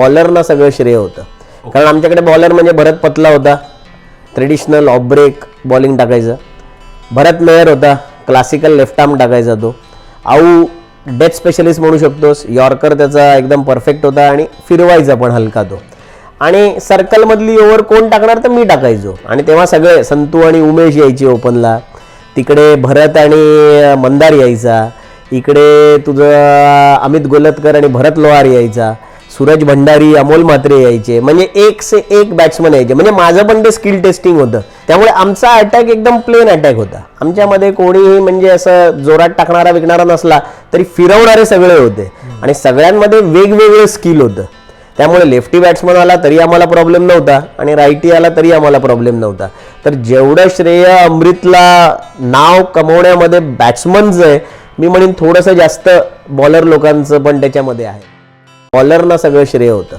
बॉलरना सगळं श्रेय होतं. कारण आमच्याकडे बॉलर म्हणजे भरत पतला होता, ट्रेडिशनल ऑफ ब्रेक बॉलिंग टाकायचं. भरत मेयर होता, क्लासिकल लेफ्ट आर्म टाकायचा. तो आऊ डेथ स्पेशलिस्ट म्हणू शकतोस. यॉर्कर त्याचा एकदम परफेक्ट होता आणि फिरवायचा पण हलका तो. आणि सर्कलमधली ओव्हर कोण टाकणार तर मी टाकायचो. आणि तेव्हा सगळे संतू आणि उमेश यायचे ओपनला. तिकडे भरत आणि मंदार यायचा. इकडे तुझं अमित गोलतकर आणि भरत लोहार यायचा. सूरज भंडारी, अमोल म्हात्रे यायचे. म्हणजे एक से एक बॅट्समन यायचे. म्हणजे माझं पण ते स्किल टेस्टिंग होतं. त्यामुळे आमचा अटॅक एकदम प्लेन अटॅक होता. आमच्यामध्ये कोणीही म्हणजे असं जोरात टाकणारा विकणारा नसला तरी फिरवणारे सगळे होते. आणि सगळ्यांमध्ये वेगवेगळं स्किल होतं. त्यामुळे लेफ्टी बॅट्समन आला तरी आम्हाला प्रॉब्लेम नव्हता आणि रायटी आला तरी आम्हाला प्रॉब्लेम नव्हता. तर जेवढं श्रेय अमृतला नाव कमवण्यामध्ये बॅट्समनचं आहे, मी म्हणेन थोडंसं जास्त बॉलर लोकांचं पण त्याच्यामध्ये आहे. बॉलरना सगळं श्रेय होतं.